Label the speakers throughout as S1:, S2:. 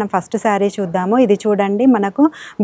S1: మనం ఫస్ట్ శారీ చూద్దాము. ఇది చూడండి, మనకు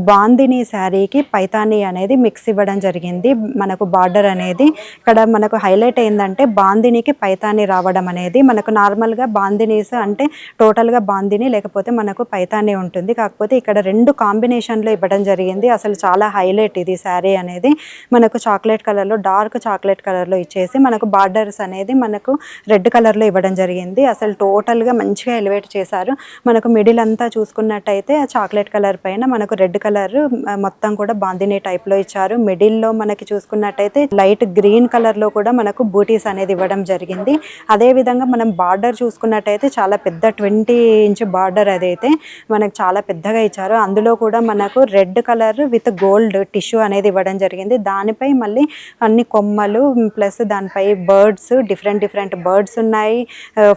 S1: బాందిని శారీకి పైతాని అనేది మిక్స్ ఇవ్వడం జరిగింది. మనకు బార్డర్ అనేది ఇక్కడ మనకు హైలైట్ అయిందంటే బాందినికి పైతాని రావడం అనేది. మనకు నార్మల్గా బాందినీస్ అంటే టోటల్గా బాందిని లేకపోతే మనకు పైతాని ఉంటుంది. కాకపోతే ఇక్కడ రెండు కాంబినేషన్లో ఇవ్వడం జరిగింది. అసలు చాలా హైలైట్ ఇది శారీ అనేది. మనకు చాక్లెట్ కలర్లో, డార్క్ చాక్లెట్ కలర్లో ఇచ్చేసి మనకు బార్డర్స్ అనేది మనకు రెడ్ కలర్లో ఇవ్వడం జరిగింది. అసలు టోటల్గా మంచిగా ఎలివేట్ చేశారు. మనకు మిడిల్ అంతా చూసుకున్నట్టయితే ఆ చాక్లెట్ కలర్ పైన మనకు రెడ్ కలర్ మొత్తం కూడా బాందిని టైప్లో ఇచ్చారు. మిడిల్లో మనకి చూసుకున్నట్టయితే లైట్ గ్రీన్ కలర్లో కూడా మనకు బూటీస్ అనేది ఇవ్వడం జరిగింది. అదేవిధంగా మనం బార్డర్ చూసుకున్నట్టయితే చాలా పెద్ద 20 ఇంచ్ బార్డర్ అదైతే మనకు చాలా పెద్దగా ఇచ్చారు. అందులో కూడా మనకు red colour with gold tissue అనేది ఇవ్వడం జరిగింది. దానిపై మళ్ళీ అన్ని కొమ్మలు ప్లస్ దానిపై బర్డ్స్, డిఫరెంట్ బర్డ్స్ ఉన్నాయి.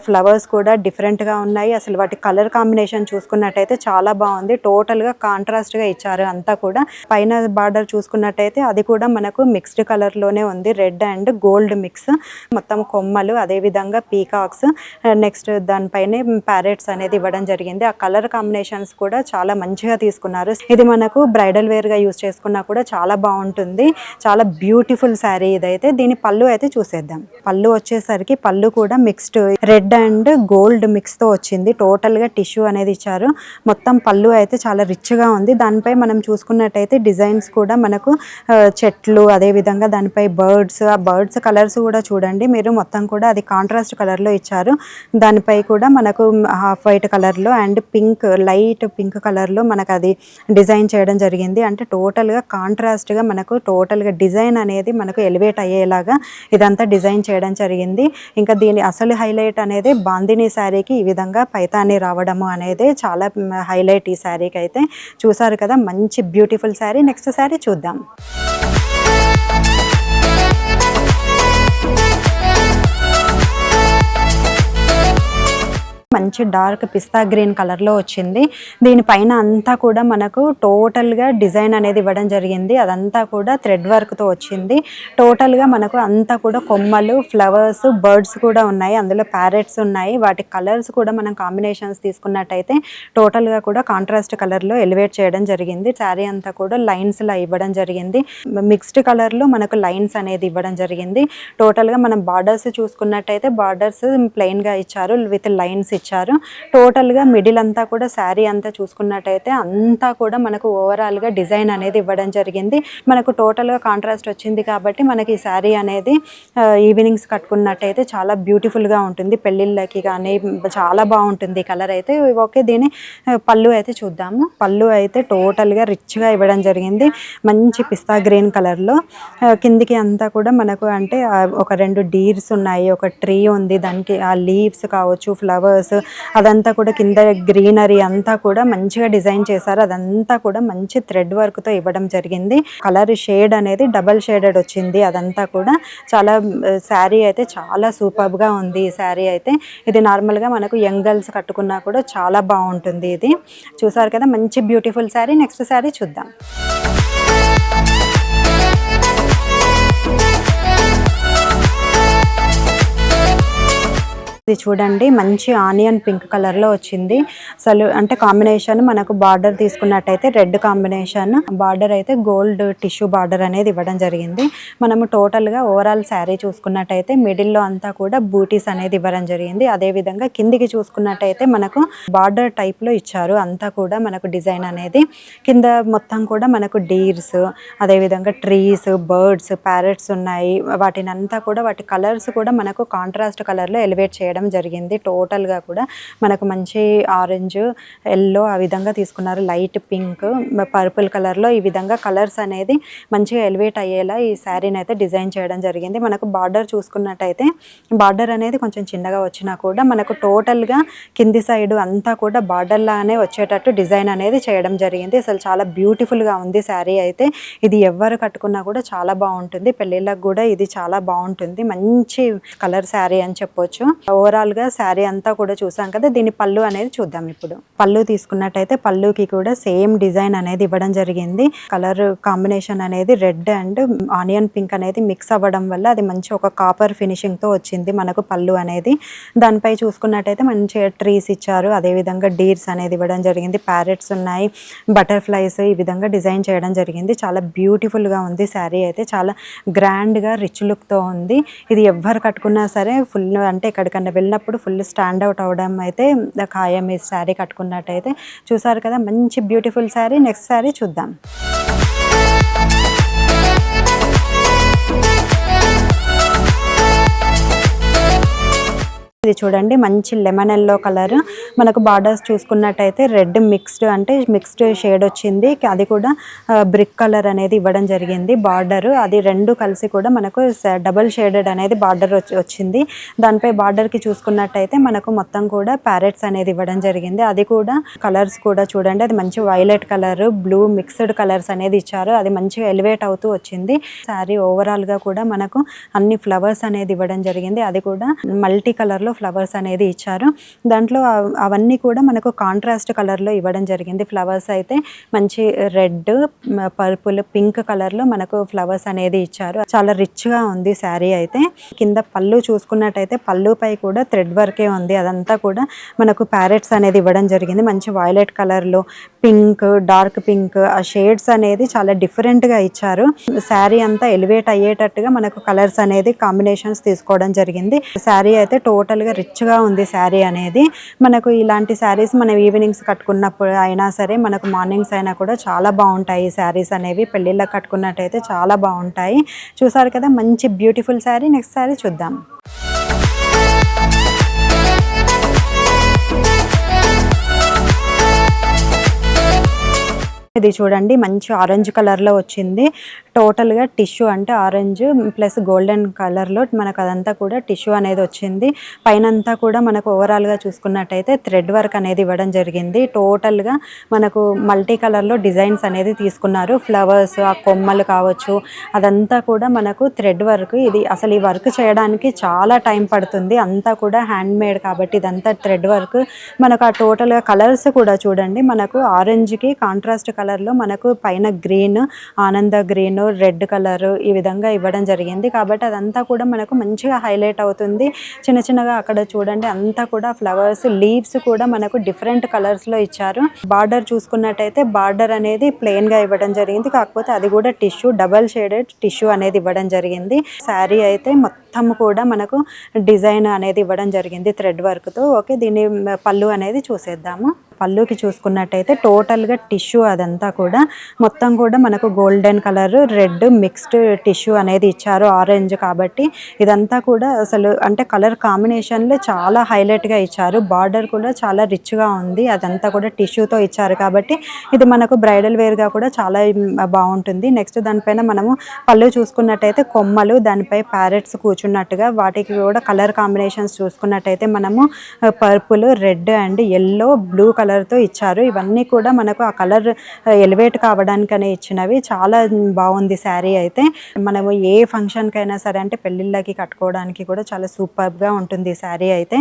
S1: ఫ్లవర్స్ కూడా డిఫరెంట్గా ఉన్నాయి. అసలు వాటి కలర్ కాంబినేషన్ చూసుకున్నట్టయితే చాలా బాగుంది. టోటల్గా కాంట్రాస్ట్గా ఇచ్చారు అంతా కూడా. పైన బార్డర్ చూసుకున్నట్టయితే అది కూడా మనకు మిక్స్డ్ కలర్లోనే ఉంది, రెడ్ అండ్ గోల్డ్ మిక్స్. మొత్తం కొమ్మలు, అదేవిధంగా పీకాక్స్, నెక్స్ట్ దానిపైనే ప్యారెట్స్ అనేది ఇవ్వడం జరిగింది. ఆ కలర్ కాంబినేషన్స్ కూడా చాలా మంచిగా తీసుకున్నారు. ఇది మనకు బ్రైడల్ వేర్గా యూజ్ చేసుకున్నా కూడా చాలా బాగుంటుంది. చాలా బ్యూటిఫుల్ శారీ ఇదైతే. దీని పళ్ళు అయితే చూసేద్దాం. పళ్ళు వచ్చేసరికి పళ్ళు కూడా మిక్స్డ్ రెడ్ అండ్ గోల్డ్ మిక్స్తో వచ్చింది. టోటల్గా టిష్యూ అనేది ఇచ్చారు. మొత్తం పళ్ళు అయితే చాలా రిచ్గా ఉంది. దానిపై మనం చూసుకున్నట్టయితే డిజైన్స్ కూడా మనకు చెట్లు, అదేవిధంగా దానిపై బర్డ్స్, ఆ బర్డ్స్ కలర్స్ కూడా చూడండి మీరు, మొత్తం కూడా అది కాంట్రాస్ట్ కలర్లో ఇచ్చారు. దానిపై కూడా మనకు హాఫ్ వైట్ కలర్లో అండ్ పింక్, లైట్ పింక్ కలర్లో మనకు అది డిజైన్ చేయడం జరిగింది. అంటే టోటల్గా కాంట్రాస్ట్గా మనకు టోటల్గా డిజైన్ అనేది మనకు ఎలివేట్ అయ్యేలాగా ఇదంతా డిజైన్ చేయడం జరిగింది. ఇంకా దీని అసలు హైలైట్ అనేది బాందిని శారీకి ఈ విధంగా పైతాని రావడము అనేది చాలా హైలైట్ ఈ శారీకి అయితే. చూసారు కదా, మంచి బ్యూటిఫుల్ శారీ. నెక్స్ట్ శారీ చూద్దాం. మంచి డార్క్ పిస్తా గ్రీన్ కలర్లో వచ్చింది. దీనిపైన అంతా కూడా మనకు టోటల్గా డిజైన్ అనేది ఇవ్వడం జరిగింది. అదంతా కూడా థ్రెడ్ వర్క్తో వచ్చింది. టోటల్గా మనకు అంతా కూడా కొమ్మలు, ఫ్లవర్స్, బర్డ్స్ కూడా ఉన్నాయి. అందులో ప్యారెట్స్ ఉన్నాయి. వాటి కలర్స్ కూడా మనం కాంబినేషన్స్ తీసుకున్నట్టయితే టోటల్గా కూడా కాంట్రాస్ట్ కలర్లో ఎలివేట్ చేయడం జరిగింది. శారీ అంతా కూడా లైన్స్లా ఇవ్వడం జరిగింది. మిక్స్డ్ కలర్లో మనకు లైన్స్ అనేది ఇవ్వడం జరిగింది. టోటల్గా మనం బార్డర్స్ చూసుకున్నట్టయితే బార్డర్స్ ప్లెయిన్గా ఇచ్చారు, విత్ లైన్స్ ఇచ్చారు. టోటల్గా మిడిల్ అంతా కూడా శారీ అంతా చూసుకున్నట్టయితే అంతా కూడా మనకు ఓవరాల్గా డిజైన్ అనేది ఇవ్వడం జరిగింది. మనకు టోటల్గా కాంట్రాస్ట్ వచ్చింది కాబట్టి మనకి ఈ శారీ అనేది ఈవినింగ్స్ కట్టుకున్నట్టయితే చాలా బ్యూటిఫుల్గా ఉంటుంది. పెళ్ళిళ్ళకి కానీ చాలా బాగుంటుంది ఈ కలర్ అయితే. ఓకే, దీని పళ్ళు అయితే చూద్దాము. పళ్ళు అయితే టోటల్గా రిచ్గా ఇవ్వడం జరిగింది. మంచి పిస్తా గ్రీన్ కలర్లో కిందికి అంతా కూడా మనకు అంటే ఒక 2 డీర్స్ ఉన్నాయి, ఒక ట్రీ ఉంది, దానికి ఆ లీవ్స్ కావచ్చు, ఫ్లవర్స్, అదంతా కూడా కింద గ్రీనరీ అంతా కూడా మంచిగా డిజైన్ చేశారు. అదంతా కూడా మంచి థ్రెడ్ వర్క్తో ఇవ్వడం జరిగింది. కలర్ షేడ్ అనేది డబల్ షేడెడ్ వచ్చింది. అదంతా కూడా చాలా శారీ అయితే చాలా సూపర్గా ఉంది ఈ శారీ అయితే. ఇది నార్మల్గా మనకు యంగ్ గర్ల్స్ కట్టుకున్నా కూడా చాలా బాగుంటుంది. ఇది చూసారు కదా, మంచి బ్యూటిఫుల్ శారీ. నెక్స్ట్ శారీ చూద్దాం. ఇది చూడండి, మంచి ఆనియన్ పింక్ కలర్లో వచ్చింది. అసలు అంటే కాంబినేషన్ మనకు బార్డర్ తీసుకున్నట్టయితే రెడ్ కాంబినేషన్ బార్డర్ అయితే గోల్డ్ టిష్యూ బార్డర్ అనేది ఇవ్వడం జరిగింది. మనము టోటల్గా ఓవరాల్ శారీ చూసుకున్నట్టయితే మిడిల్లో అంతా కూడా బూటీస్ అనేది ఇవ్వడం జరిగింది. అదేవిధంగా కిందికి చూసుకున్నట్టయితే మనకు బార్డర్ టైప్లో ఇచ్చారు. అంతా కూడా మనకు డిజైన్ అనేది కింద మొత్తం కూడా మనకు డీర్స్, అదేవిధంగా ట్రీస్, బర్డ్స్, ప్యారెట్స్ ఉన్నాయి. వాటిని అంతా కూడా వాటి కలర్స్ కూడా మనకు కాంట్రాస్ట్ కలర్లో ఎలివేట్ చేయడం జరిగింది. టోటల్గా కూడా మనకు మంచి ఆరెంజ్, ఎల్లో ఆ విధంగా తీసుకున్నారు. లైట్ పింక్, పర్పుల్ కలర్లో ఈ విధంగా కలర్స్ అనేది మంచిగా ఎలివేట్ అయ్యేలా ఈ శారీని అయితే డిజైన్ చేయడం జరిగింది. మనకు బార్డర్ చూసుకున్నట్టయితే బార్డర్ అనేది కొంచెం చిన్నగా వచ్చినా కూడా మనకు టోటల్గా కింది సైడ్ అంతా కూడా బార్డర్ లాగానే వచ్చేటట్టు డిజైన్ అనేది చేయడం జరిగింది. అసలు చాలా బ్యూటిఫుల్గా ఉంది శారీ అయితే. ఇది ఎవరు కట్టుకున్నా కూడా చాలా బాగుంటుంది. పెళ్ళిళ్ళకు కూడా ఇది చాలా బాగుంటుంది. మంచి కలర్ శారీ అని చెప్పొచ్చు. ఓవరాల్గా శారీ అంతా కూడా చూసాం కదా, దీని పళ్ళు అనేది చూద్దాం. ఇప్పుడు పళ్ళు తీసుకున్నట్టయితే పళ్ళుకి కూడా సేమ్ డిజైన్ అనేది ఇవ్వడం జరిగింది. కలర్ కాంబినేషన్ అనేది రెడ్ అండ్ ఆనియన్ పింక్ అనేది మిక్స్ అవ్వడం వల్ల అది మంచి ఒక కాపర్ ఫినిషింగ్ తో వచ్చింది మనకు పళ్ళు అనేది. దానిపై చూసుకున్నట్టయితే మంచి ట్రీస్ ఇచ్చారు, అదే విధంగా డీర్స్ అనేది ఇవ్వడం జరిగింది, ప్యారెట్స్ ఉన్నాయి, బటర్ఫ్లైస్, ఈ విధంగా డిజైన్ చేయడం జరిగింది. చాలా బ్యూటిఫుల్ గా ఉంది శారీ అయితే, చాలా గ్రాండ్ గా రిచ్ లుక్ తో ఉంది. ఇది ఎవ్వరు కట్టుకున్నా సరే ఫుల్ అంటే ఎక్కడికన్నా వెళ్ళినప్పుడు ఫుల్ స్టాండ్ అవుట్ అవడం అయితే ఖాయం ఈ శారీ కట్టుకున్నట్టయితే. చూసారు కదా, మంచి బ్యూటిఫుల్ శారీ. నెక్స్ట్ శారీ చూద్దాం. ఇది చూడండి, మంచి లెమన్ ఎల్లో కలర్, మనకు బార్డర్స్ చూసుకున్నట్టయితే రెడ్ మిక్స్డ్ షేడ్ వచ్చింది, అది కూడా బ్రిక్ కలర్ అనేది ఇవ్వడం జరిగింది బార్డర్. అది రెండు కలిసి కూడా మనకు డబుల్ షేడెడ్ అనేది బార్డర్ వచ్చింది. దానిపై బార్డర్ కి చూసుకున్నట్టయితే మనకు మొత్తం కూడా ప్యారెట్స్ అనేది ఇవ్వడం జరిగింది. అది కూడా కలర్స్ కూడా చూడండి, అది మంచి violet colour, blue mixed colours అనేది ఇచ్చారు, అది మంచిగా ఎలివేట్ అవుతూ వచ్చింది. శారీ ఓవరాల్ గా కూడా మనకు అన్ని ఫ్లవర్స్ అనేది ఇవ్వడం జరిగింది, అది కూడా మల్టీ కలర్ లో ఫ్లవర్స్ అనేది ఇచ్చారు. దాంట్లో అవన్నీ కూడా మనకు కాంట్రాస్ట్ కలర్ లో ఇవ్వడం జరిగింది. ఫ్లవర్స్ అయితే మంచి రెడ్, పర్పుల్, పింక్ కలర్ లో మనకు ఫ్లవర్స్ అనేది ఇచ్చారు. చాలా రిచ్ గా ఉంది శారీ అయితే. కింద పళ్ళు చూసుకున్నట్టయితే పళ్ళుపై కూడా థ్రెడ్ వర్కే ఉంది, అదంతా కూడా మనకు ప్యారెట్స్ అనేది ఇవ్వడం జరిగింది. మంచి వైలెట్ కలర్ లో పింక్, డార్క్ పింక్, ఆ షేడ్స్ అనేది చాలా డిఫరెంట్ గా ఇచ్చారు. శారీ అంతా ఎలివేట్ అయ్యేటట్టుగా మనకు కలర్స్ అనేది కాంబినేషన్స్ తీసుకోవడం జరిగింది. శారీ అయితే టోటల్ గా రిచ్ గా ఉంది శారీ అనేది. మనకు ఇలాంటి శారీస్ మనం ఈవినింగ్స్ కట్టుకున్నప్పుడు అయినా సరే, మనకు మార్నింగ్స్ అయినా కూడా చాలా బాగుంటాయి శారీస్ అనేవి. పెళ్ళిళ్ళకి కట్టుకున్నట్టయితే చాలా బాగుంటాయి. చూసారు కదా, మంచి బ్యూటిఫుల్ శారీ. నెక్స్ట్ శారీ చూద్దాం. ఇది చూడండి, మంచి ఆరెంజ్ కలర్ లో వచ్చింది. టోటల్ గా టిష్యూ అంటే ఆరెంజ్ ప్లస్ గోల్డెన్ కలర్ లో మనకు అదంతా కూడా టిష్యూ అనేది వచ్చింది. పైనంతా కూడా మనకు ఓవరాల్ గా చూసుకున్నట్టయితే థ్రెడ్ వర్క్ అనేది ఇవ్వడం జరిగింది. టోటల్ గా మనకు మల్టీ కలర్ లో డిజైన్స్ అనేది తీసుకున్నారు. ఫ్లవర్స్, ఆ కొమ్మలు కావచ్చు, అదంతా కూడా మనకు థ్రెడ్ వర్క్. ఇది అసలు ఈ వర్క్ చేయడానికి చాలా టైం పడుతుంది, అంతా కూడా హ్యాండ్ మేడ్ కాబట్టి ఇదంతా థ్రెడ్ వర్క్. మనకు ఆ టోటల్ గా కలర్స్ కూడా చూడండి, మనకు ఆరెంజ్ కి కాంట్రాస్ట్ కలర్ లో మనకు పైన గ్రీన్, ఆనంద గ్రీన్, రెడ్ కలర్, ఈ విధంగా ఇవ్వడం జరిగింది. కాబట్టి అదంతా కూడా మనకు మంచిగా హైలైట్ అవుతుంది. చిన్న చిన్నగా అక్కడ చూడండి, అంతా కూడా ఫ్లవర్స్, లీవ్స్ కూడా మనకు డిఫరెంట్ కలర్స్ లో ఇచ్చారు. బార్డర్ చూసుకున్నట్టయితే బార్డర్ అనేది ప్లెయిన్ గా ఇవ్వడం జరిగింది, కాకపోతే అది కూడా టిష్యూ, డబల్ షేడెడ్ టిష్యూ అనేది ఇవ్వడం జరిగింది. శారీ అయితే మొత్తం కూడా మనకు డిజైన్ అనేది ఇవ్వడం జరిగింది థ్రెడ్ వర్క్ తో. ఓకే, దీని పళ్ళు అనేది చూసేద్దాము. పళ్ళుకి చూసుకున్నట్టయితే టోటల్గా టిష్యూ, అదంతా కూడా మొత్తం కూడా మనకు golden colour, red mixed tissue అనేది ఇచ్చారు, ఆరెంజ్ కాబట్టి. ఇదంతా కూడా అసలు అంటే కలర్ కాంబినేషన్లో చాలా హైలైట్గా ఇచ్చారు. బార్డర్ కూడా చాలా రిచ్గా ఉంది, అదంతా కూడా టిష్యూతో ఇచ్చారు కాబట్టి ఇది మనకు బ్రైడల్ వేర్గా కూడా చాలా బాగుంటుంది. నెక్స్ట్ దానిపైన మనము పళ్ళు చూసుకున్నట్టయితే కొమ్మలు, దానిపై ప్యారెట్స్ కూర్చున్నట్టుగా, వాటికి కూడా కలర్ కాంబినేషన్స్ చూసుకున్నట్టయితే మనము purple, red and yellow, blue కలర్తో ఇచ్చారు. ఇవన్నీ కూడా మనకు ఆ కలర్ ఎలివేట్ కావడానికనే ఇచ్చినవి. చాలా బాగుంది శారీ అయితే. మనము ఏ ఫంక్షన్కైనా సరే, అంటే పెళ్ళిళ్ళకి కట్టుకోవడానికి కూడా చాలా సూపర్గా ఉంటుంది శారీ అయితే.